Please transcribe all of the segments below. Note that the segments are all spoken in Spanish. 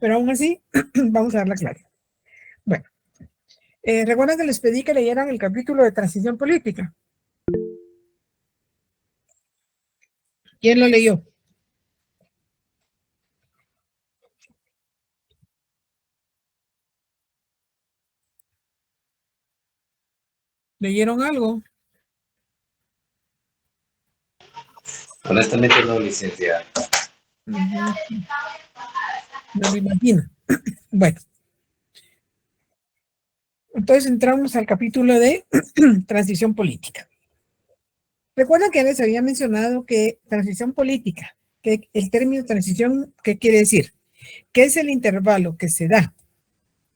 pero aún así vamos a dar la clave. Bueno, recuerdan que les pedí que leyeran el capítulo de transición política. ¿Quién lo leyó? ¿Leyeron algo? Honestamente no, licenciada. No lo imagino. Bueno, entonces entramos al capítulo de transición política. Recuerdan que les había mencionado que transición política, que el término transición, ¿qué quiere decir? Que es el intervalo que se da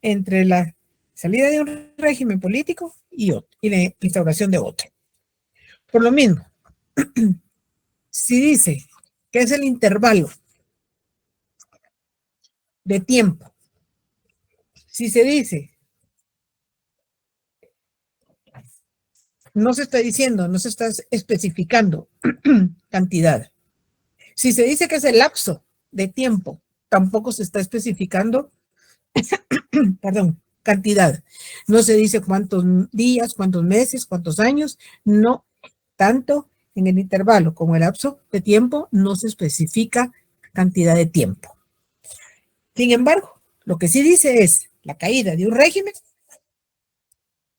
entre la salida de un régimen político y la instauración de otro. Por lo mismo, si dice que es el intervalo de tiempo, si se dice, no se está diciendo, no se está especificando cantidad. Si se dice que es el lapso de tiempo, tampoco se está especificando, perdón, cantidad. No se dice cuántos días, cuántos meses, cuántos años, no, tanto en el intervalo como el lapso de tiempo no se especifica cantidad de tiempo. Sin embargo, lo que sí dice es la caída de un régimen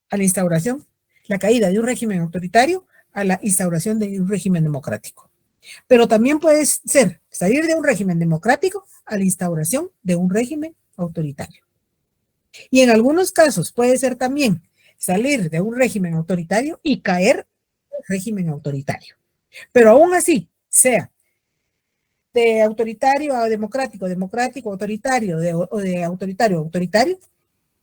a la instauración, la caída de un régimen autoritario a la instauración de un régimen democrático. Pero también puede ser salir de un régimen democrático a la instauración de un régimen autoritario. Y en algunos casos puede ser también salir de un régimen autoritario y caer en un régimen autoritario. Pero aún así, sea de autoritario a democrático, democrático, autoritario, o de autoritario a autoritario,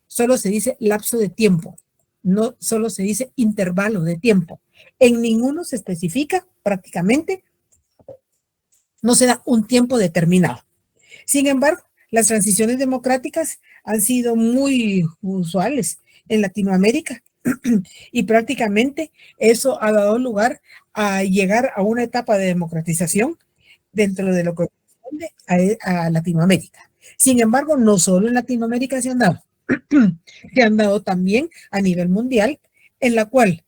solo se dice lapso de tiempo, no solo se dice intervalo de tiempo. En ninguno se especifica prácticamente, no se da un tiempo determinado. Sin embargo, las transiciones democráticas han sido muy usuales en Latinoamérica y prácticamente eso ha dado lugar a llegar a una etapa de democratización dentro de lo que corresponde a Latinoamérica. Sin embargo, no solo en Latinoamérica se han dado también a nivel mundial, en la cual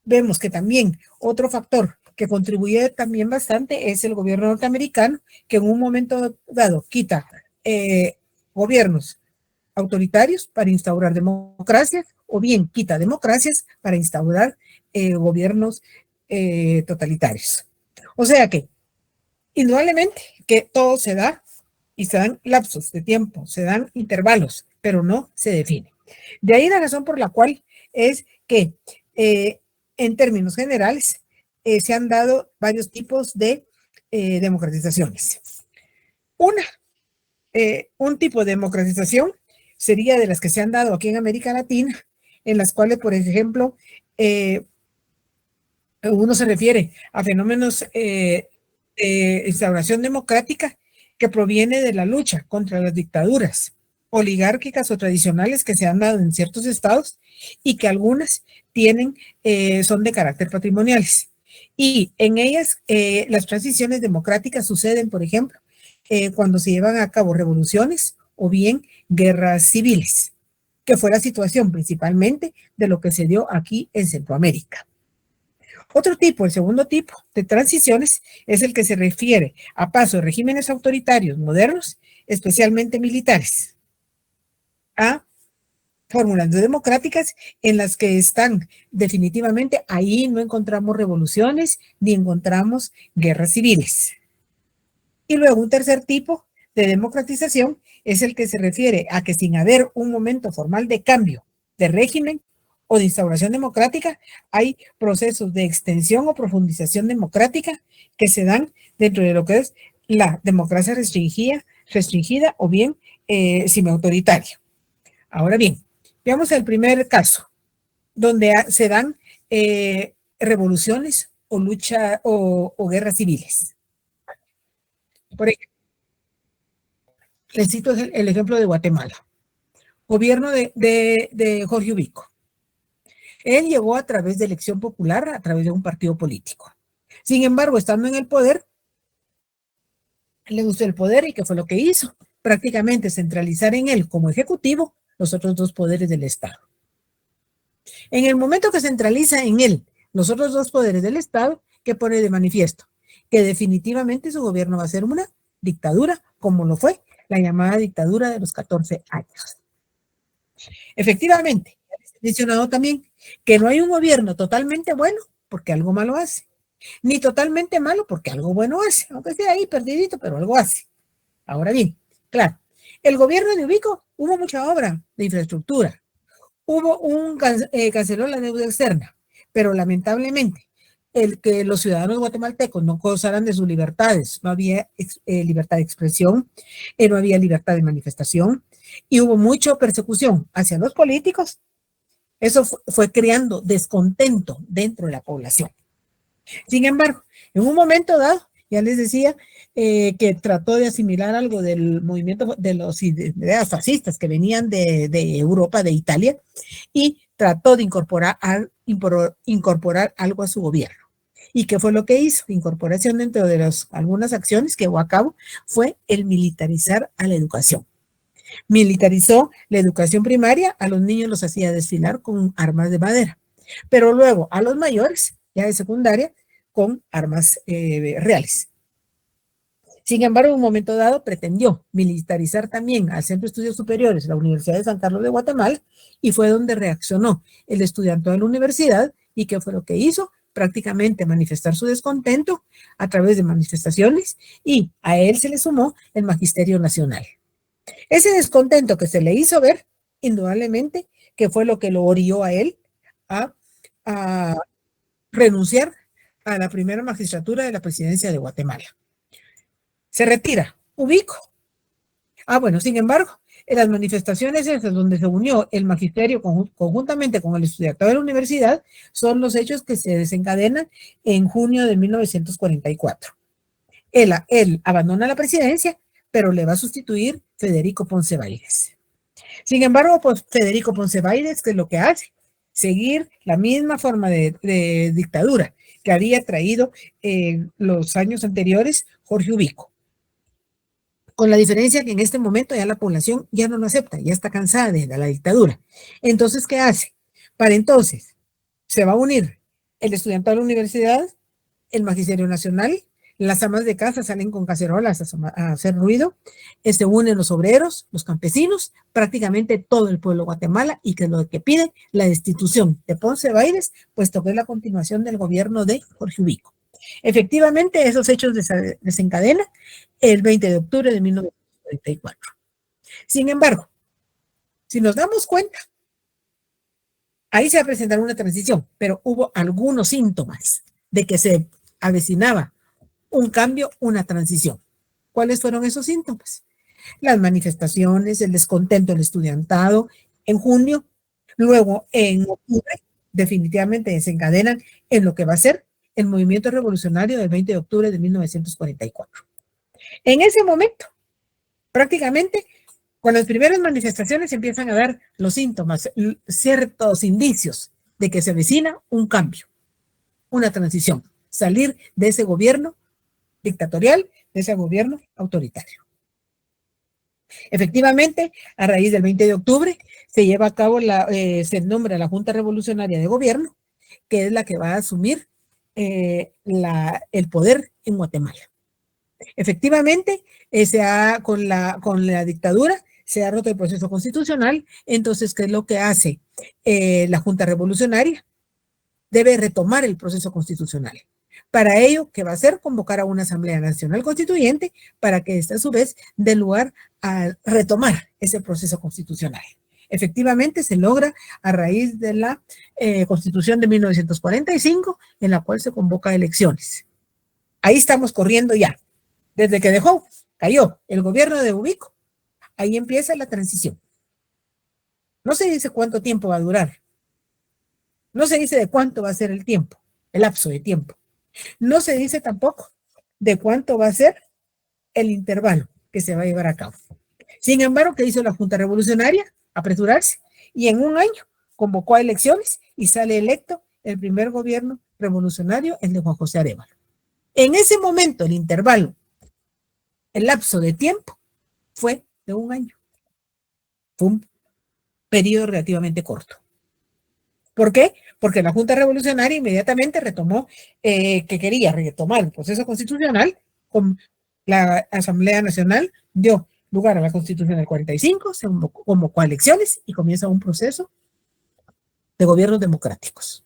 vemos que también otro factor que contribuye también bastante es el gobierno norteamericano, que en un momento dado quita gobiernos autoritarios para instaurar democracias, o bien quita democracias para instaurar gobiernos totalitarios. O sea que, indudablemente, que todo se da y se dan lapsos de tiempo, se dan intervalos, pero no se define. De ahí la razón por la cual es que en términos generales se han dado varios tipos de democratizaciones. Un tipo de democratización sería de las que se han dado aquí en América Latina, en las cuales, por ejemplo, uno se refiere a fenómenos de instauración democrática que proviene de la lucha contra las dictaduras oligárquicas o tradicionales que se han dado en ciertos estados y que algunas tienen, son de carácter patrimoniales. Y en ellas las transiciones democráticas suceden, por ejemplo, cuando se llevan a cabo revoluciones o bien guerras civiles, que fue la situación principalmente de lo que se dio aquí en Centroamérica. Otro tipo, el segundo tipo de transiciones, es el que se refiere a paso de regímenes autoritarios modernos, especialmente militares, a fórmulas democráticas en las que están definitivamente, ahí no encontramos revoluciones ni encontramos guerras civiles. Y luego un tercer tipo de democratización es el que se refiere a que sin haber un momento formal de cambio de régimen o de instauración democrática, hay procesos de extensión o profundización democrática que se dan dentro de lo que es la democracia restringida o bien semiautoritaria. Ahora bien, veamos el primer caso, donde se dan revoluciones o lucha o guerras civiles. Por ejemplo, les cito el ejemplo de Guatemala. Gobierno de Jorge Ubico. Él llegó a través de elección popular, a través de un partido político. Sin embargo, estando en el poder, le gustó el poder y ¿qué fue lo que hizo? Prácticamente centralizar en él como ejecutivo los otros dos poderes del Estado. En el momento que centraliza en él los otros dos poderes del Estado, ¿qué pone de manifiesto? Que definitivamente su gobierno va a ser una dictadura, como lo fue la llamada dictadura de los 14 años. Efectivamente, he mencionado también que no hay un gobierno totalmente bueno porque algo malo hace, ni totalmente malo porque algo bueno hace, aunque esté ahí perdidito, pero algo hace. Ahora bien, claro, el gobierno de Ubico hubo mucha obra de infraestructura, canceló la deuda externa, pero lamentablemente el que los ciudadanos guatemaltecos no gozaran de sus libertades, no había libertad de expresión, no había libertad de manifestación y hubo mucha persecución hacia los políticos. Eso fue creando descontento dentro de la población. Sin embargo, en un momento dado, ya les decía que trató de asimilar algo del movimiento de los ideas fascistas que venían de Europa, de Italia, y trató de incorporar algo a su gobierno. ¿Y qué fue lo que hizo? Incorporación dentro de algunas acciones que llevó a cabo fue el militarizar a la educación. Militarizó la educación primaria, a los niños los hacía desfilar con armas de madera, pero luego a los mayores, ya de secundaria, con armas reales. Sin embargo, en un momento dado pretendió militarizar también al Centro de Estudios Superiores, la Universidad de San Carlos de Guatemala, y fue donde reaccionó el estudiante de la universidad. ¿Y qué fue lo que hizo? Prácticamente manifestar su descontento a través de manifestaciones, y a él se le sumó el Magisterio Nacional. Ese descontento que se le hizo ver, indudablemente, que fue lo que lo orilló a él a renunciar a la primera magistratura de la presidencia de Guatemala. Se retira, Ubico. Bueno, sin embargo, en las manifestaciones esas donde se unió el magisterio conjuntamente con el estudiantado de la universidad, son los hechos que se desencadenan en junio de 1944. Él abandona la presidencia, pero le va a sustituir Federico Ponce Báidez. Sin embargo, pues Federico Ponce Báidez, ¿qué es lo que hace? Seguir la misma forma de dictadura que había traído los años anteriores Jorge Ubico. Con la diferencia que en este momento ya la población ya no lo acepta, ya está cansada de la dictadura. Entonces, ¿qué hace? Para entonces, se va a unir el estudiante de la universidad, el Magisterio Nacional, las amas de casa salen con cacerolas a hacer ruido, se unen los obreros, los campesinos, prácticamente todo el pueblo de Guatemala, y que es lo que piden la destitución de Ponce Báidez, puesto que es la continuación del gobierno de Jorge Ubico. Efectivamente, esos hechos desencadenan el 20 de octubre de 1944. Sin embargo, si nos damos cuenta, ahí se va a presentar una transición, pero hubo algunos síntomas de que se avecinaba un cambio, una transición. ¿Cuáles fueron esos síntomas? Las manifestaciones, el descontento del estudiantado en junio, luego en octubre, definitivamente desencadenan en lo que va a ser el movimiento revolucionario del 20 de octubre de 1944. En ese momento, prácticamente, con las primeras manifestaciones empiezan a dar los síntomas, ciertos indicios de que se avecina un cambio, una transición, salir de ese gobierno dictatorial, de ese gobierno autoritario. Efectivamente, a raíz del 20 de octubre se lleva a cabo, se nombra la Junta Revolucionaria de Gobierno, que es la que va a asumir el poder en Guatemala. Efectivamente, con la dictadura se ha roto el proceso constitucional. Entonces, ¿qué es lo que hace la Junta Revolucionaria? Debe retomar el proceso constitucional. Para ello, ¿qué va a hacer? Convocar a una Asamblea Nacional Constituyente para que esta a su vez dé lugar a retomar ese proceso constitucional. Efectivamente, se logra a raíz de la Constitución de 1945, en la cual se convoca elecciones. Ahí estamos corriendo ya. Desde que cayó el gobierno de Ubico, ahí empieza la transición. No se dice cuánto tiempo va a durar. No se dice de cuánto va a ser el tiempo, el lapso de tiempo. No se dice tampoco de cuánto va a ser el intervalo que se va a llevar a cabo. Sin embargo, ¿qué hizo la Junta Revolucionaria? Apresurarse, y en un año convocó a elecciones y sale electo el primer gobierno revolucionario, el de Juan José Arévalo. En ese momento, el intervalo el lapso de tiempo fue de 1 año. Fue un periodo relativamente corto. ¿Por qué? Porque la Junta Revolucionaria inmediatamente retomó, que quería retomar el proceso constitucional, con la Asamblea Nacional dio lugar a la Constitución del 45, se convocó a elecciones y comienza un proceso de gobiernos democráticos.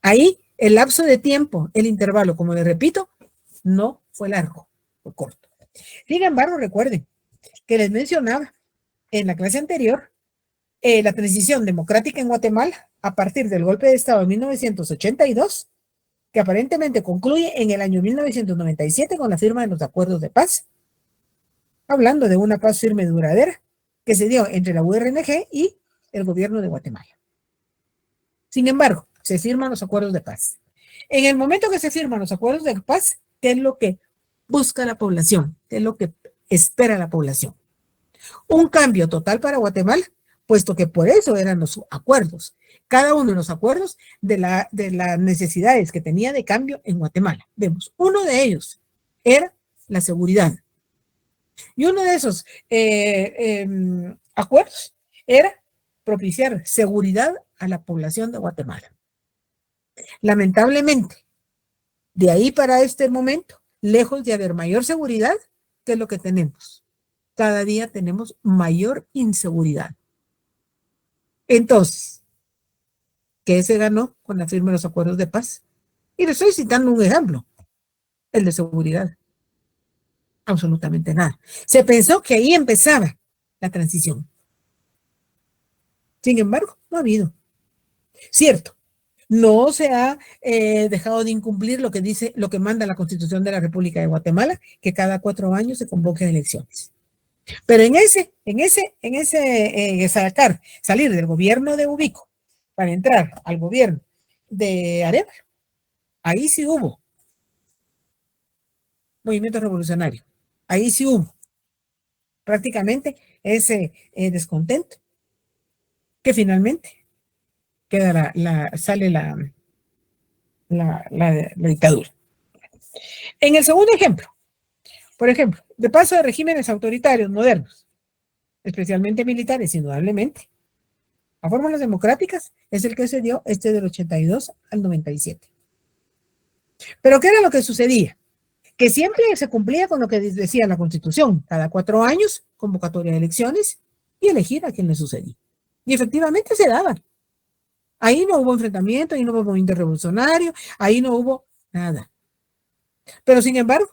Ahí el lapso de tiempo, el intervalo, como les repito, no fue largo, fue corto. Sin embargo, recuerden que les mencionaba en la clase anterior la transición democrática en Guatemala a partir del golpe de Estado de 1982, que aparentemente concluye en el año 1997 con la firma de los acuerdos de paz, hablando de una paz firme y duradera que se dio entre la URNG y el gobierno de Guatemala. Sin embargo, se firman los acuerdos de paz. En el momento que se firman los acuerdos de paz, ¿qué es lo que busca la población? ¿Qué es lo que espera la población? Un cambio total para Guatemala, puesto que por eso eran los acuerdos. Cada uno de los acuerdos de las necesidades que tenía de cambio en Guatemala. Vemos, uno de ellos era la seguridad. Y uno de esos acuerdos era propiciar seguridad a la población de Guatemala. Lamentablemente, de ahí para este momento, lejos de haber mayor seguridad, ¿qué es lo que tenemos? Cada día tenemos mayor inseguridad. Entonces, ¿qué se ganó con la firma de los acuerdos de paz? Y le estoy citando un ejemplo, el de seguridad. Absolutamente nada. Se pensó que ahí empezaba la transición. Sin embargo, no ha habido. Cierto, no se ha dejado de incumplir lo que dice, lo que manda la Constitución de la República de Guatemala, que cada 4 años se convoque a elecciones. Pero salir del gobierno de Ubico para entrar al gobierno de Arevalo, ahí sí hubo movimiento revolucionario. Ahí sí hubo prácticamente ese descontento que finalmente queda sale la dictadura. En el segundo ejemplo, por ejemplo, de paso de regímenes autoritarios modernos, especialmente militares, indudablemente, a fórmulas democráticas, es el que se dio del 82 al 97. Pero ¿qué era lo que sucedía? Que siempre se cumplía con lo que decía la Constitución, cada 4 años, convocatoria de elecciones y elegir a quien le sucedía. Y efectivamente se daban. Ahí no hubo enfrentamiento, ahí no hubo movimiento revolucionario, ahí no hubo nada. Pero sin embargo,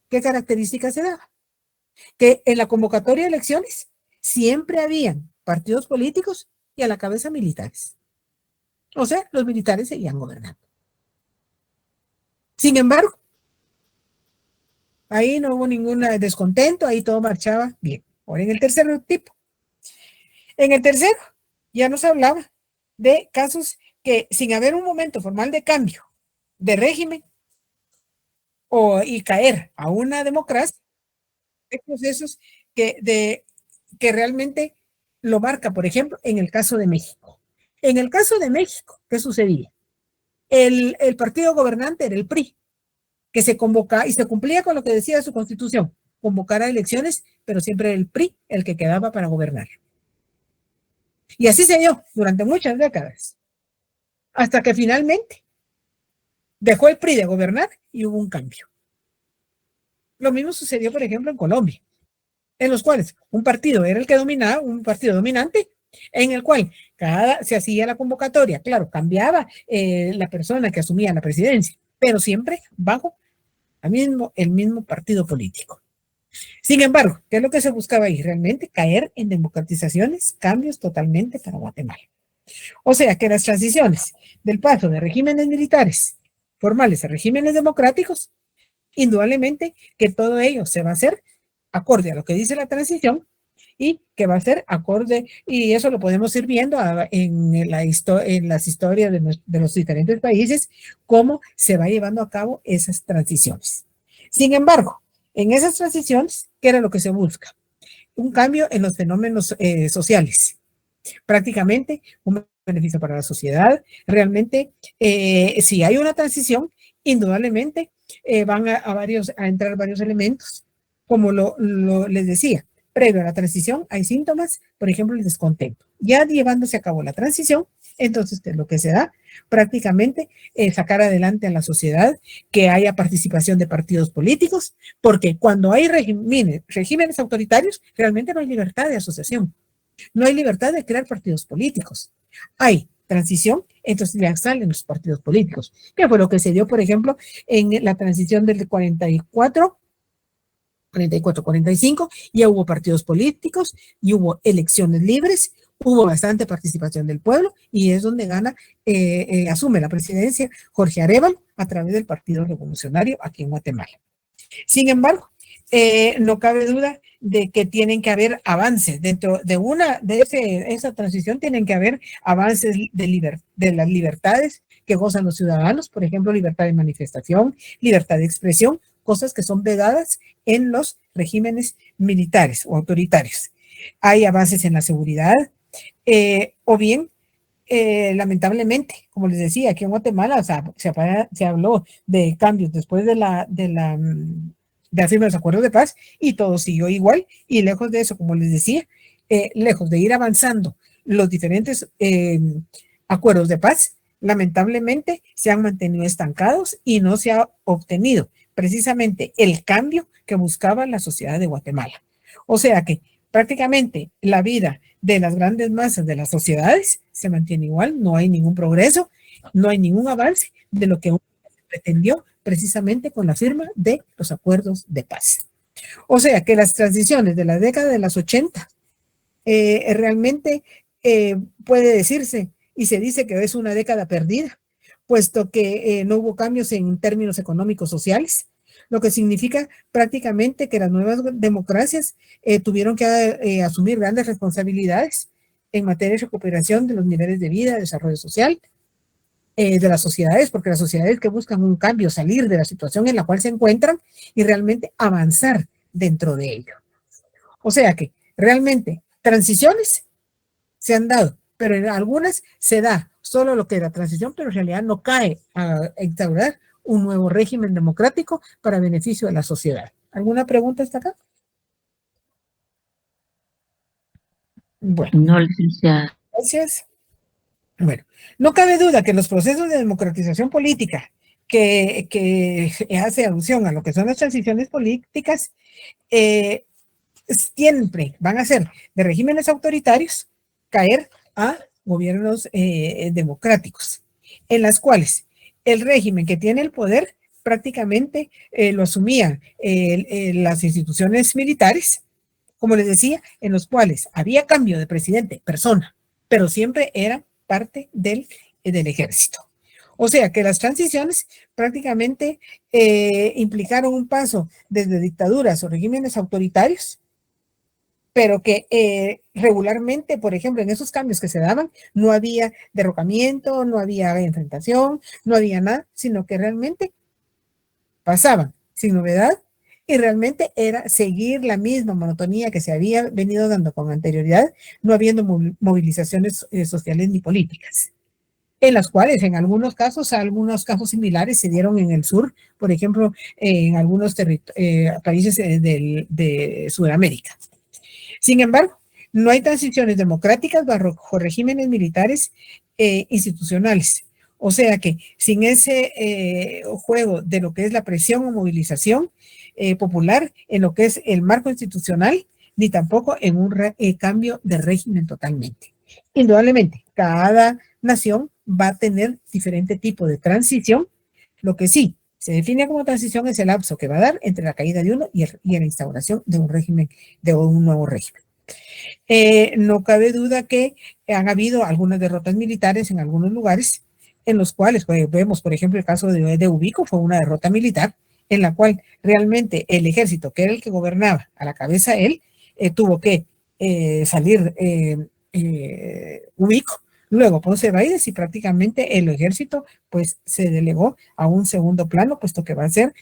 ¿qué características se daban? Que en la convocatoria de elecciones siempre habían partidos políticos y a la cabeza militares. O sea, los militares seguían gobernando. Sin embargo, ahí no hubo ningún descontento, ahí todo marchaba bien. Ahora en el tercer tipo. En el tercero ya nos hablaba de casos que sin haber un momento formal de cambio de régimen y caer a una democracia, hay procesos que realmente lo marca, por ejemplo, en el caso de México. En el caso de México, ¿qué sucedía? El partido gobernante era el PRI, que se convocaba y se cumplía con lo que decía su constitución, convocar a elecciones, pero siempre era el PRI el que quedaba para gobernar. Y así se dio durante muchas décadas, hasta que finalmente dejó el PRI de gobernar y hubo un cambio. Lo mismo sucedió, por ejemplo, en Colombia, en los cuales un partido era el que dominaba, un partido dominante, en el cual se hacía la convocatoria, claro, cambiaba la persona que asumía la presidencia, pero siempre bajo el mismo partido político. Sin embargo, ¿qué es lo que se buscaba ahí? Realmente caer en democratizaciones, cambios totalmente para Guatemala. O sea, que las transiciones del paso de regímenes militares formales a regímenes democráticos, indudablemente que todo ello se va a hacer acorde a lo que dice la transición y que va a ser acorde, y eso lo podemos ir viendo en las historias de los diferentes países, cómo se va llevando a cabo esas transiciones. Sin embargo, en esas transiciones, ¿qué era lo que se busca? Un cambio en los fenómenos sociales. Prácticamente un beneficio para la sociedad. Realmente, si hay una transición, indudablemente van a entrar varios elementos, como les decía, previo a la transición hay síntomas, por ejemplo, el descontento. Ya llevándose a cabo la transición, entonces lo que se da prácticamente es sacar adelante a la sociedad, que haya participación de partidos políticos, porque cuando hay regímenes autoritarios, realmente no hay libertad de asociación, no hay libertad de crear partidos políticos. Hay transición, entonces ya salen los partidos políticos, que fue lo que se dio, por ejemplo, en la transición del 44, 45, ya hubo partidos políticos y hubo elecciones libres, hubo bastante participación del pueblo y es donde asume la presidencia Jorge Arévalo a través del Partido Revolucionario aquí en Guatemala. Sin embargo, no cabe duda de que tienen que haber avances dentro de esa transición, tienen que haber avances de las libertades que gozan los ciudadanos, por ejemplo, libertad de manifestación, libertad de expresión, cosas que son vedadas en los regímenes militares o autoritarios. Hay avances en la seguridad, o bien, lamentablemente, como les decía, aquí en Guatemala, o sea, se habló de cambios después de la firma de los acuerdos de paz y todo siguió igual, y lejos de eso, como les decía, lejos de ir avanzando los diferentes acuerdos de paz, lamentablemente se han mantenido estancados y no se ha obtenido precisamente el cambio que buscaba la sociedad de Guatemala. O sea que prácticamente la vida de las grandes masas de las sociedades se mantiene igual, no hay ningún progreso, no hay ningún avance de lo que pretendió precisamente con la firma de los acuerdos de paz. O sea que las transiciones de la década de los 80 realmente puede decirse, y se dice que es una década perdida, puesto que no hubo cambios en términos económicos sociales, lo que significa prácticamente que las nuevas democracias tuvieron que asumir grandes responsabilidades en materia de recuperación de los niveles de vida, desarrollo social, de las sociedades, porque las sociedades que buscan un cambio, salir de la situación en la cual se encuentran y realmente avanzar dentro de ello. O sea que realmente transiciones se han dado, pero en algunas se da solo lo que es la transición, pero en realidad no cae a instaurar un nuevo régimen democrático para beneficio de la sociedad. ¿Alguna pregunta hasta acá? Bueno. No, licenciada. Gracias. Bueno, no cabe duda que los procesos de democratización política que hace alusión a lo que son las transiciones políticas siempre van a ser de regímenes autoritarios caer a gobiernos democráticos, en las cuales el régimen que tiene el poder prácticamente lo asumían las instituciones militares, como les decía, en los cuales había cambio de presidente, persona, pero siempre era parte del ejército. O sea que las transiciones prácticamente implicaron un paso desde dictaduras o regímenes autoritarios, pero que regularmente, por ejemplo, en esos cambios que se daban, no había derrocamiento, no había enfrentación, no había nada, sino que realmente pasaban sin novedad y realmente era seguir la misma monotonía que se había venido dando con anterioridad, no habiendo movilizaciones sociales ni políticas, en las cuales en algunos casos similares se dieron en el sur, por ejemplo, en algunos países de Sudamérica. Sin embargo, no hay transiciones democráticas bajo regímenes militares institucionales. O sea que sin ese juego de lo que es la presión o movilización popular en lo que es el marco institucional, ni tampoco en un cambio de régimen totalmente. Indudablemente, cada nación va a tener diferente tipo de transición. Lo que sí se define como transición es el lapso que va a dar entre la caída de uno y la instauración de un régimen, de un nuevo régimen. No cabe duda que han habido algunas derrotas militares en algunos lugares, en los cuales vemos, por ejemplo, el caso de Ubico, fue una derrota militar, en la cual realmente el ejército, que era el que gobernaba a la cabeza él, tuvo que salir Ubico, luego Ponce Baides, y prácticamente el ejército pues se delegó a un segundo plano, puesto que va a ser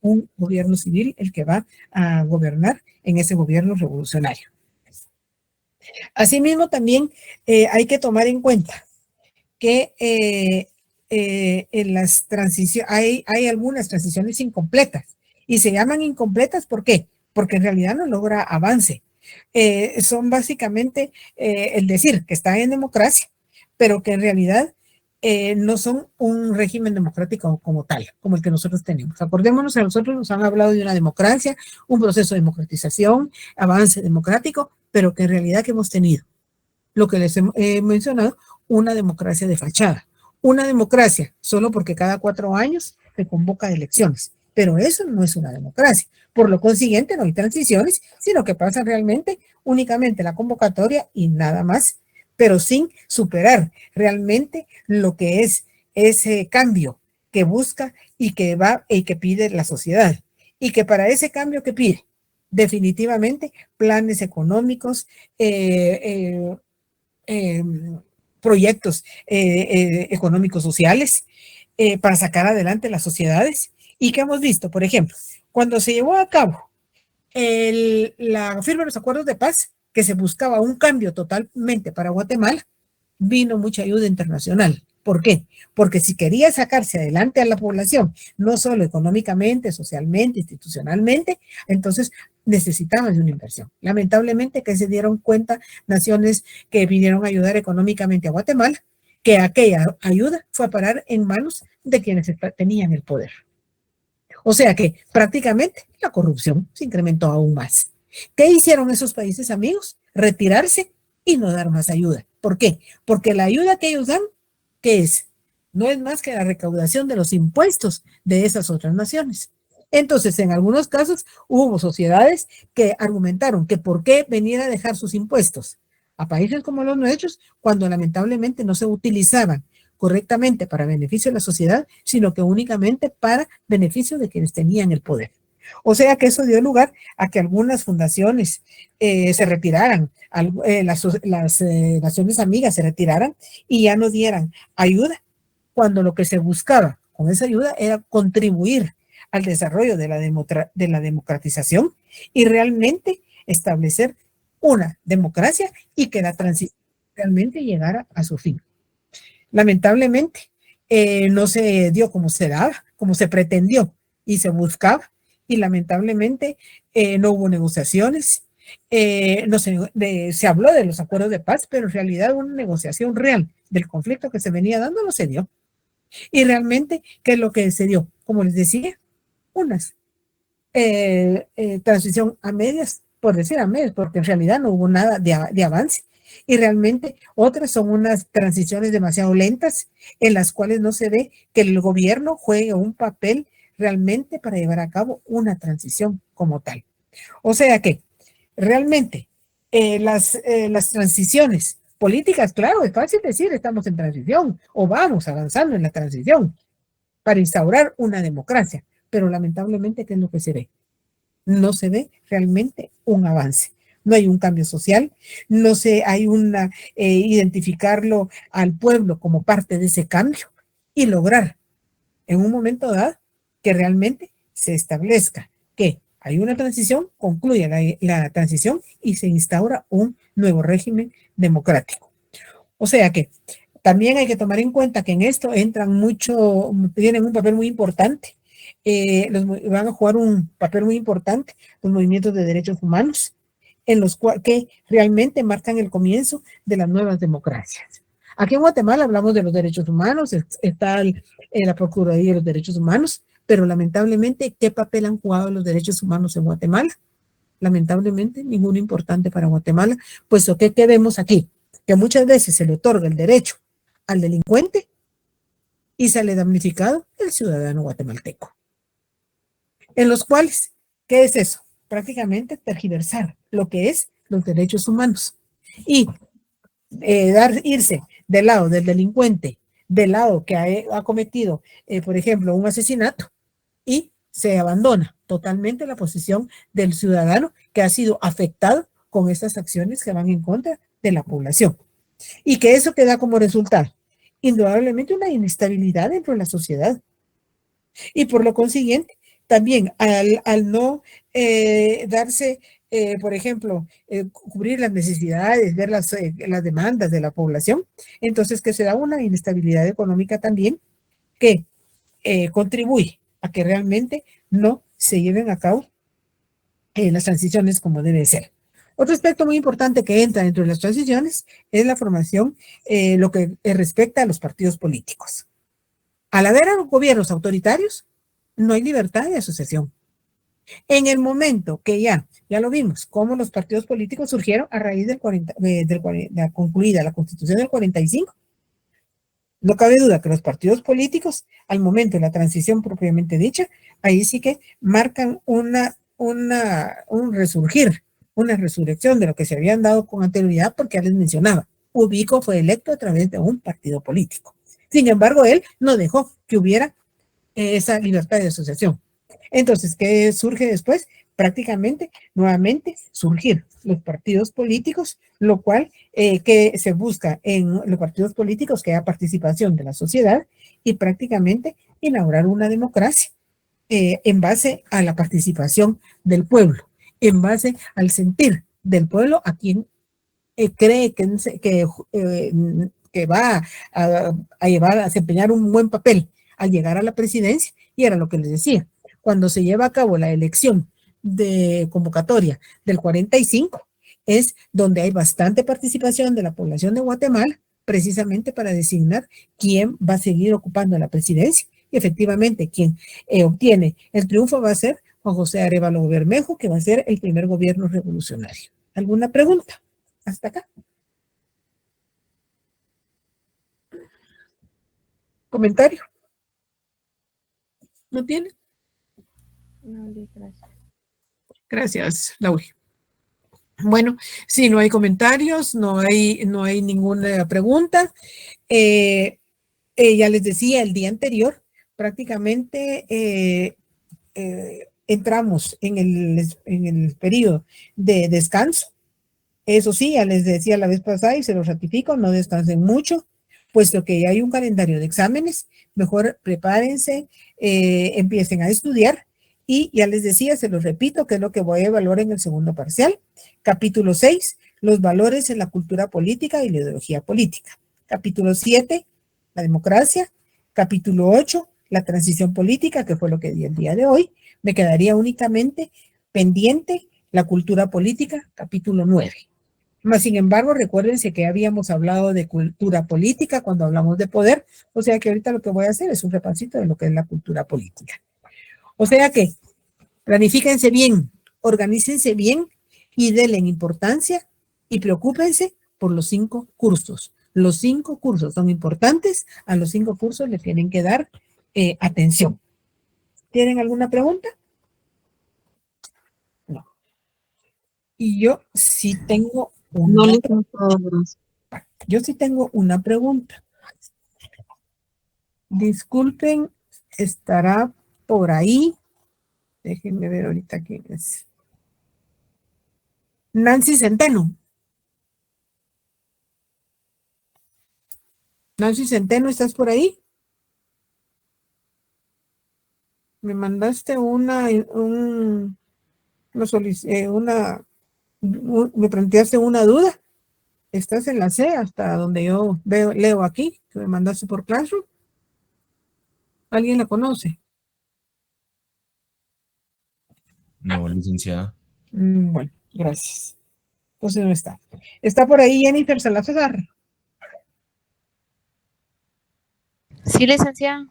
un gobierno civil el que va a gobernar en ese gobierno revolucionario. Asimismo, también hay que tomar en cuenta que en las transiciones hay algunas transiciones incompletas, y se llaman incompletas, ¿por qué? porque en realidad no logra avance. Son básicamente el decir que están en democracia, pero que en realidad no son un régimen democrático como tal, como el que nosotros tenemos. Acordémonos que a nosotros nos han hablado de una democracia, un proceso de democratización, avance democrático, pero que en realidad que hemos tenido, lo que les he mencionado, una democracia de fachada. Una democracia solo porque cada 4 años se convoca elecciones, pero eso no es una democracia. Por lo consiguiente, no hay transiciones, sino que pasa realmente únicamente la convocatoria y nada más, pero sin superar realmente lo que es ese cambio que busca y que va y que pide la sociedad. Y que para ese cambio que pide, definitivamente, planes económicos, eh, proyectos económicos sociales para sacar adelante las sociedades. ¿Y qué hemos visto? Por ejemplo, cuando se llevó a cabo la firma de los acuerdos de paz, que se buscaba un cambio totalmente para Guatemala, vino mucha ayuda internacional. ¿Por qué? Porque si quería sacarse adelante a la población, no solo económicamente, socialmente, institucionalmente, entonces necesitaban de una inversión. Lamentablemente que se dieron cuenta naciones que vinieron a ayudar económicamente a Guatemala, que aquella ayuda fue a parar en manos de quienes tenían el poder. O sea que prácticamente la corrupción se incrementó aún más. ¿Qué hicieron esos países amigos? Retirarse y no dar más ayuda. ¿Por qué? Porque la ayuda que ellos dan, ¿qué es? No es más que la recaudación de los impuestos de esas otras naciones. Entonces, en algunos casos hubo sociedades que argumentaron que por qué venir a dejar sus impuestos a países como los nuestros cuando lamentablemente no se utilizaban correctamente para beneficio de la sociedad, sino que únicamente para beneficio de quienes tenían el poder. O sea que eso dio lugar a que algunas fundaciones se retiraran, las naciones amigas se retiraran y ya no dieran ayuda, cuando lo que se buscaba con esa ayuda era contribuir al desarrollo de la democratización y realmente establecer una democracia y que la transición realmente llegara a su fin. Lamentablemente, no se dio como se daba, como se pretendió y se buscaba, y lamentablemente no hubo negociaciones. No se habló de los acuerdos de paz, pero en realidad una negociación real del conflicto que se venía dando no se dio. Y realmente, ¿qué es lo que se dio? Como les decía, unas transición a medias, por decir a medias, porque en realidad no hubo nada de avance. Y realmente otras son unas transiciones demasiado lentas en las cuales no se ve que el gobierno juegue un papel realmente para llevar a cabo una transición como tal. O sea que realmente las transiciones políticas, claro, es fácil decir estamos en transición o vamos avanzando en la transición para instaurar una democracia, pero lamentablemente, ¿qué es lo que se ve? No se ve realmente un avance. No hay un cambio social, no se hay una identificarlo al pueblo como parte de ese cambio y lograr en un momento dado que realmente se establezca que hay una transición, concluye la transición y se instaura un nuevo régimen democrático. O sea que también hay que tomar en cuenta que en esto entran mucho, tienen un papel muy importante, van a jugar un papel muy importante los movimientos de derechos humanos, en los cuales que realmente marcan el comienzo de las nuevas democracias. Aquí en Guatemala hablamos de los derechos humanos, está la Procuraduría de los Derechos Humanos, pero lamentablemente, ¿qué papel han jugado los derechos humanos en Guatemala? Lamentablemente, ninguno importante para Guatemala, puesto que ¿qué vemos aquí? Que muchas veces se le otorga el derecho al delincuente y sale damnificado el ciudadano guatemalteco. En los cuales, ¿qué es eso? Prácticamente tergiversar lo que es los derechos humanos y irse del lado del delincuente, del lado que ha cometido, por ejemplo, un asesinato y se abandona totalmente la posición del ciudadano que ha sido afectado con estas acciones que van en contra de la población. Y que eso te da como resultado, indudablemente, una inestabilidad dentro de la sociedad. Y por lo consiguiente, también al no darse, por ejemplo, cubrir las necesidades, ver las demandas de la población, entonces que se da una inestabilidad económica también que contribuye a que realmente no se lleven a cabo las transiciones como debe ser. Otro aspecto muy importante que entra dentro de las transiciones es la formación, lo que respecta a los partidos políticos. Al haber gobiernos autoritarios, no hay libertad de asociación. En el momento que ya lo vimos, cómo los partidos políticos surgieron a raíz de la concluida la Constitución del 45, no cabe duda que los partidos políticos, al momento de la transición propiamente dicha, ahí sí que marcan un resurgir, una resurrección de lo que se habían dado con anterioridad, porque ya les mencionaba, Ubico fue electo a través de un partido político. Sin embargo, él no dejó que hubiera esa libertad de asociación. Entonces, ¿qué surge después? Prácticamente, nuevamente, surgir los partidos políticos, lo cual que se busca en los partidos políticos que haya participación de la sociedad y prácticamente inaugurar una democracia en base a la participación del pueblo, en base al sentir del pueblo a quien cree que va a llevar a desempeñar un buen papel al llegar a la presidencia, y era lo que les decía, cuando se lleva a cabo la elección de convocatoria del 45, es donde hay bastante participación de la población de Guatemala, precisamente para designar quién va a seguir ocupando la presidencia, y efectivamente quien obtiene el triunfo va a ser Juan José Arévalo Bermejo, que va a ser el primer gobierno revolucionario. ¿Alguna pregunta? Hasta acá. ¿Comentario? ¿No tiene? No, gracias. Gracias, Lauri. Bueno, si no hay comentarios, no hay ninguna pregunta. Ya les decía, el día anterior prácticamente entramos en el periodo de descanso. Eso sí, ya les decía la vez pasada y se lo ratifico, no descansen mucho, puesto que ya hay un calendario de exámenes. Mejor prepárense, empiecen a estudiar. Y ya les decía, se los repito, que es lo que voy a evaluar en el segundo parcial. Capítulo 6, los valores en la cultura política y la ideología política. Capítulo 7, la democracia. Capítulo 8, la transición política, que fue lo que di el día de hoy. Me quedaría únicamente pendiente la cultura política, capítulo 9. Mas, sin embargo, recuérdense que habíamos hablado de cultura política cuando hablamos de poder, o sea que ahorita lo que voy a hacer es un repasito de lo que es la cultura política. O sea que planifíquense bien, organícense bien y denle importancia y preocúpense por los 5 cursos. Los 5 cursos son importantes, a los 5 cursos le tienen que dar atención. ¿Tienen alguna pregunta? No. Y yo sí tengo una, yo sí tengo una pregunta. Disculpen, estará por ahí. Déjenme ver ahorita quién es. Nancy Centeno. Nancy Centeno, ¿estás por ahí? Me mandaste me planteaste una duda. Estás en la C, hasta donde yo leo aquí, que me mandaste por Classroom. ¿Alguien la conoce? No, licenciada. Bueno, gracias. Entonces no está. Está por ahí Jennifer Salazar. Sí, licenciada.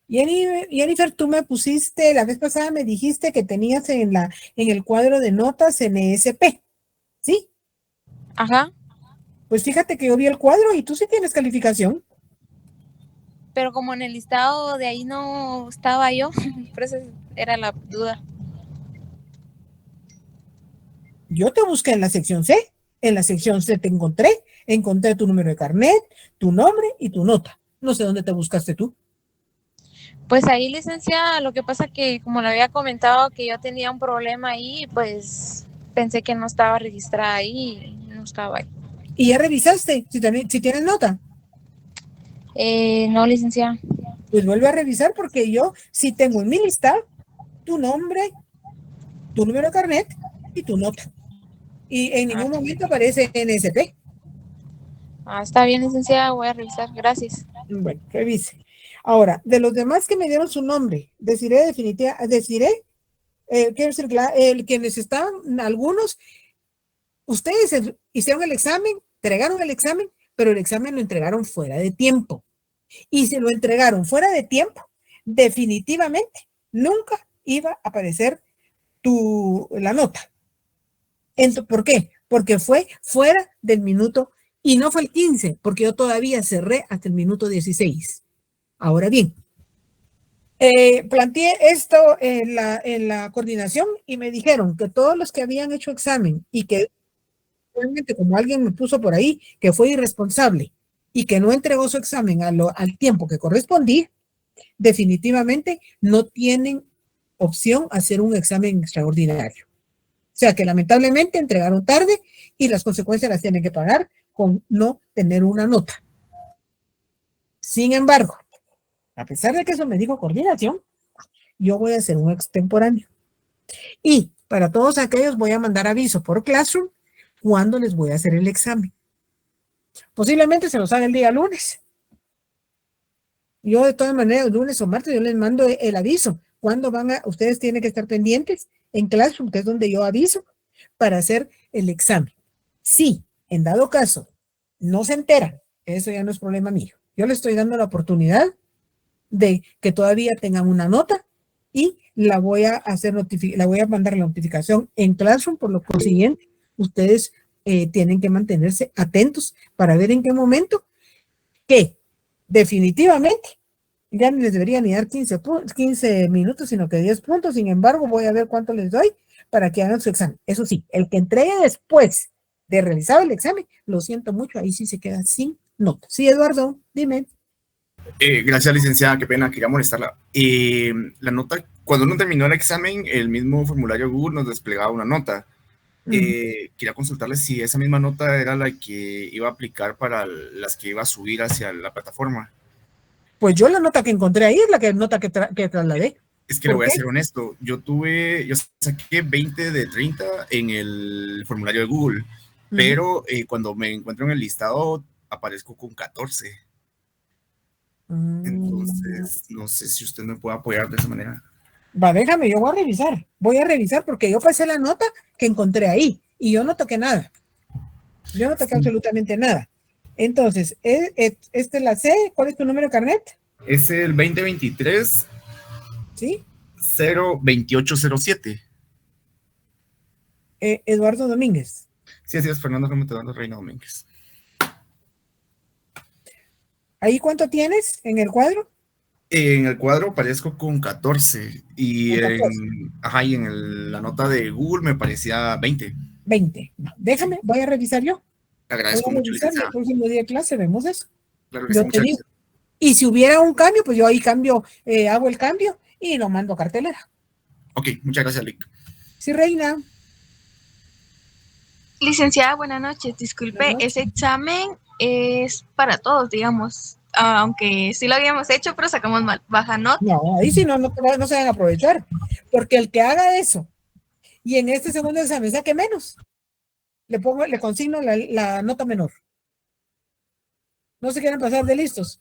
Jennifer, tú me pusiste, la vez pasada me dijiste que tenías en el cuadro de notas NSP, ¿sí? Ajá. Pues fíjate que yo vi el cuadro y tú sí tienes calificación. Pero como en el listado de ahí no estaba yo, por eso era la duda. Yo te busqué en la sección C. En la sección C te encontré tu número de carnet, tu nombre y tu nota. No sé dónde te buscaste tú. Pues ahí, licenciada, lo que pasa que como le había comentado que yo tenía un problema ahí, pues pensé que no estaba registrada ahí y no estaba ahí. ¿Y ya revisaste si tienes nota? No, licenciada. Pues vuelve a revisar porque yo sí tengo en mi lista tu nombre, tu número de carnet y tu nota. Y en ningún momento aparece NSP. Está bien, licenciada, voy a revisar. Gracias. Bueno, revise. Ahora, de los demás que me dieron su nombre, deciré quiero decir, quienes estaban, algunos, ustedes hicieron el examen, entregaron el examen, pero el examen lo entregaron fuera de tiempo. Y si lo entregaron fuera de tiempo, definitivamente nunca iba a aparecer la nota. ¿Por qué? Porque fue fuera del minuto, y no fue el 15, porque yo todavía cerré hasta el minuto 16. Ahora bien, planteé esto en la coordinación y me dijeron que todos los que habían hecho examen y que realmente, como alguien me puso por ahí, que fue irresponsable y que no entregó su examen al tiempo que correspondía, definitivamente no tienen opción a hacer un examen extraordinario. O sea que lamentablemente entregaron tarde y las consecuencias las tienen que pagar con no tener una nota. Sin embargo, a pesar de que eso me dijo coordinación, yo voy a hacer un extemporáneo. Y para todos aquellos voy a mandar aviso por Classroom cuando les voy a hacer el examen. Posiblemente se los haga el día lunes. Yo de todas maneras, lunes o martes, yo les mando el aviso. Cuando ustedes tienen que estar pendientes en Classroom, que es donde yo aviso, para hacer el examen. Si, en dado caso, no se enteran, eso ya no es problema mío. Yo les estoy dando la oportunidad de que todavía tengan una nota y la voy a mandar la notificación en Classroom. Por lo consiguiente, ustedes tienen que mantenerse atentos para ver en qué momento que definitivamente ya no les debería ni dar 15 minutos, sino que 10 puntos. Sin embargo, voy a ver cuánto les doy para que hagan su examen. Eso sí, el que entregue después de realizar el examen, lo siento mucho, ahí sí se queda sin nota. Sí, Eduardo, dime. Gracias, licenciada, qué pena, quería molestarla. La nota, cuando uno terminó el examen, el mismo formulario Google nos desplegaba una nota. Quería consultarle si esa misma nota era la que iba a aplicar para las que iba a subir hacia la plataforma. Pues yo la nota que encontré ahí es la nota que trasladé. Es que le voy a ser honesto, yo saqué 20 de 30 en el formulario de Google, pero cuando me encuentro en el listado aparezco con 14. Entonces, no sé si usted me puede apoyar de esa manera. Va, déjame, yo voy a revisar porque yo pasé la nota que encontré ahí y yo no toqué nada. Yo no toqué absolutamente nada. Entonces, esta es la C. ¿Cuál es tu número de carnet? Es el 2023. ¿Sí? 02807. Eduardo Domínguez. Sí, así es, Fernando Eduardo Reina Domínguez. ¿Ahí cuánto tienes en el cuadro? En el cuadro aparezco con 14 y en la nota de Google me parecía 20. 20. Déjame, voy a revisar yo. Agradezco mucho, licenciada. El próximo día de clase vemos eso. Claro que sí, muchas gracias. Y si hubiera un cambio, pues yo ahí hago el cambio y lo mando a cartelera. Ok, muchas gracias, Lic. Sí, Reina. Licenciada, buenas noches. Disculpe, ese examen es para todos, digamos. Aunque sí lo habíamos hecho, pero sacamos baja nota. No, ahí sí no se van a aprovechar. Porque el que haga eso y en este segundo examen saque menos, le consigno la nota menor. No se quieren pasar de listos.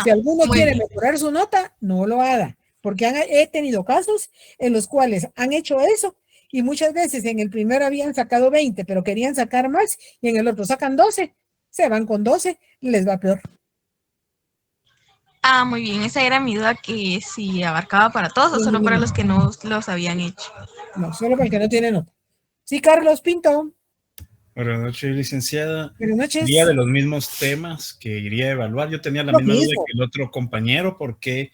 Si alguno quiere mejorar su nota, no lo haga. Porque he tenido casos en los cuales han hecho eso y muchas veces en el primero habían sacado 20, pero querían sacar más y en el otro sacan 12. Se van con 12, les va peor. Muy bien. Esa era mi duda, que si abarcaba para todos o solo para los que no los habían hecho. No, solo para el que no tiene nota. Sí, Carlos Pinto. Buenas noches, licenciada. Buenas noches. Día de los mismos temas que iría a evaluar. Yo tenía la misma duda que el otro compañero, porque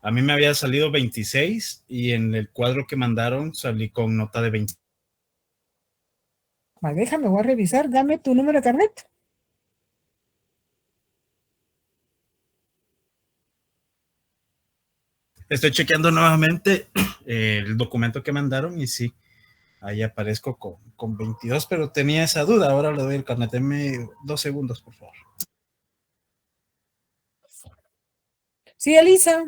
a mí me había salido 26 y en el cuadro que mandaron salí con nota de 20. Déjame, voy a revisar. Dame tu número de carnet. Estoy chequeando nuevamente el documento que mandaron y sí, ahí aparezco con 22, pero tenía esa duda. Ahora le doy el carnet. Deme 2 segundos, por favor. Sí, Elisa.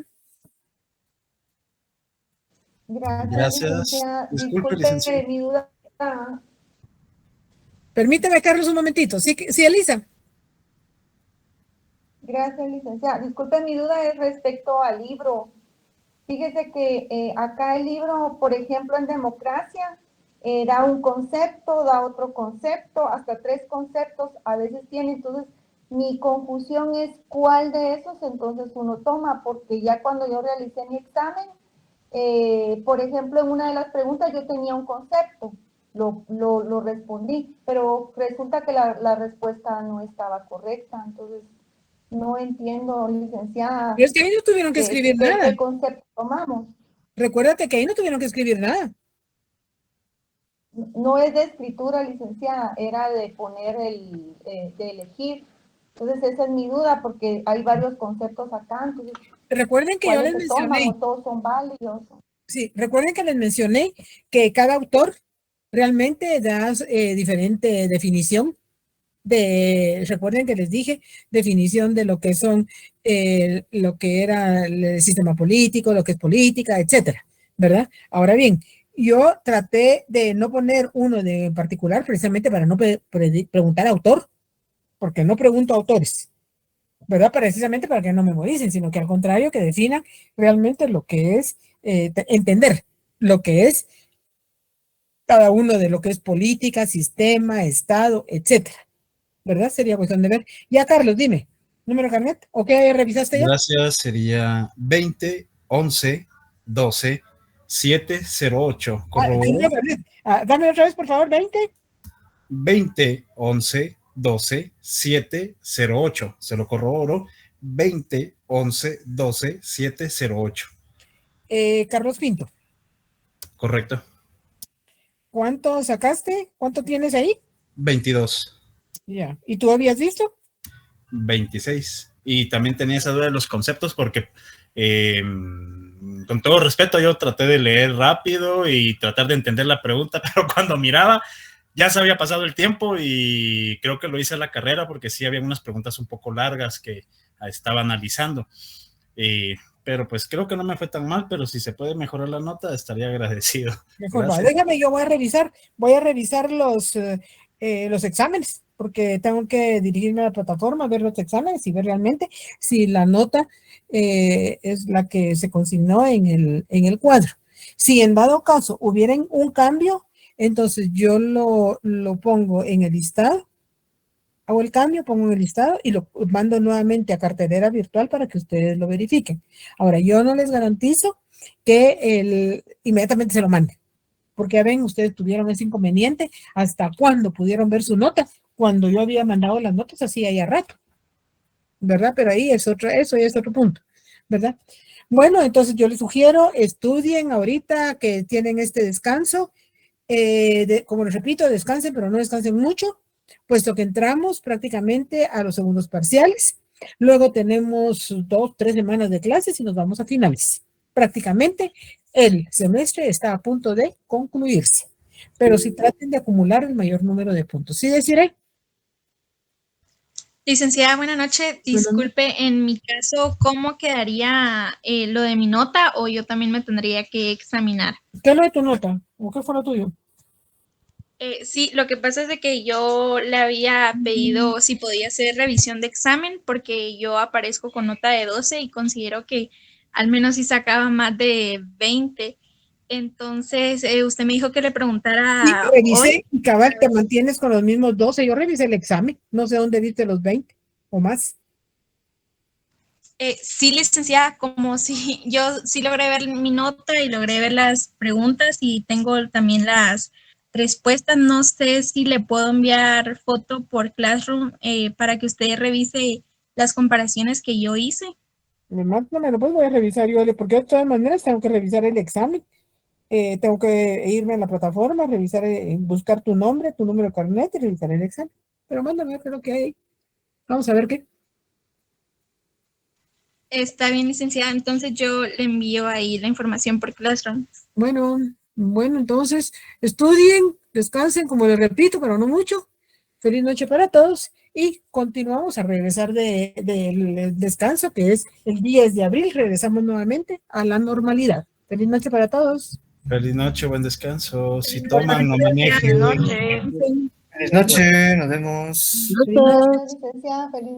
Gracias. Disculpe, licenciada. Mi duda. Permíteme, Carlos, un momentito. Sí, Elisa. Gracias, licenciada. Disculpe, mi duda es respecto al libro. Fíjese que acá el libro, por ejemplo, en democracia, da un concepto, da otro concepto, hasta 3 conceptos a veces tiene. Entonces, mi confusión es cuál de esos entonces uno toma, porque ya cuando yo realicé mi examen, por ejemplo, en una de las preguntas yo tenía un concepto, lo respondí, pero resulta que la respuesta no estaba correcta. Entonces, no entiendo, licenciada. Pero es que ahí no tuvieron que escribir nada. ¿Qué concepto tomamos? Recuérdate que ahí no tuvieron que escribir nada. No es de escritura, licenciada, era de poner de elegir. Entonces esa es mi duda, porque hay varios conceptos acá. Entonces, recuerden que yo les mencioné. Todos son válidos. Sí, recuerden que les mencioné que cada autor realmente da diferente definición. Recuerden que les dije definición de lo que son lo que era el sistema político, lo que es política, etcétera, ¿verdad? Ahora bien, yo traté de no poner uno en particular precisamente para no preguntar autor, porque no pregunto autores, ¿verdad? Precisamente para que no memoricen, sino que al contrario, que definan realmente lo que es entender lo que es cada uno de lo que es política, sistema, estado, etcétera. ¿Verdad? Sería cuestión de ver. Ya, Carlos, dime, ¿número carnet? ¿O qué revisaste ya? Gracias, sería 20 11 12 708. Dame otra vez, por favor, 20 11 12 708. Se lo corroboro. 20 11 12 708. Carlos Pinto. Correcto. ¿Cuánto sacaste? ¿Cuánto tienes ahí? 22. Ya. ¿Y tú habías visto? 26. Y también tenía esa duda de los conceptos porque, con todo respeto, yo traté de leer rápido y tratar de entender la pregunta, pero cuando miraba ya se había pasado el tiempo y creo que lo hice en la carrera porque sí había unas preguntas un poco largas que estaba analizando. Pero pues creo que no me fue tan mal, pero si se puede mejorar la nota estaría agradecido. Mejor, déjame, yo voy a revisar los exámenes, porque tengo que dirigirme a la plataforma, ver los exámenes y ver realmente si la nota es la que se consignó en el cuadro. Si en dado caso hubiera un cambio, entonces yo lo pongo en el listado, hago el cambio, pongo en el listado y lo mando nuevamente a cartelera virtual para que ustedes lo verifiquen. Ahora, yo no les garantizo que inmediatamente se lo mande, porque ya ven, ustedes tuvieron ese inconveniente hasta cuando pudieron ver su nota, cuando yo había mandado las notas hacía ya rato, ¿verdad? Pero ahí eso ya es otro punto, ¿verdad? Bueno, entonces yo les sugiero, estudien ahorita que tienen este descanso, como les repito, descansen, pero no descansen mucho, puesto que entramos prácticamente a los segundos parciales, luego tenemos 2-3 semanas de clases y nos vamos a finales. Prácticamente el semestre está a punto de concluirse, pero si traten de acumular el mayor número de puntos. ¿Sí, Desiree? Licenciada, buenas noches. Disculpe, en mi caso, ¿cómo quedaría lo de mi nota o yo también me tendría que examinar? ¿Qué es lo de tu nota? ¿O qué fue lo tuyo? Sí, lo que pasa es de que yo le había pedido si podía hacer revisión de examen porque yo aparezco con nota de 12 y considero que al menos si sacaba más de 20. Entonces, usted me dijo que le preguntara. Sí, revisé y cabal, te mantienes con los mismos 12. Yo revisé el examen, no sé dónde viste los 20 o más. Sí, licenciada, como si yo sí logré ver mi nota y logré ver las preguntas y tengo también las respuestas. No sé si le puedo enviar foto por Classroom para que usted revise las comparaciones que yo hice. Mándamelo, pues voy a revisar yo, porque de todas maneras tengo que revisar el examen. Tengo que irme a la plataforma, revisar, buscar tu nombre, tu número de carnet y revisar el examen. Pero mándame, creo que hay. Vamos a ver qué. Está bien, licenciada. Entonces yo le envío ahí la información por Classroom. Bueno, entonces estudien, descansen, como les repito, pero no mucho. Feliz noche para todos y continuamos a regresar del descanso, que es el 10 de abril. Regresamos nuevamente a la normalidad. Feliz noche para todos. Feliz noche, buen descanso. Si toman, no manejen. Feliz noche. Feliz noche, nos vemos. Feliz noche, licenciada. Feliz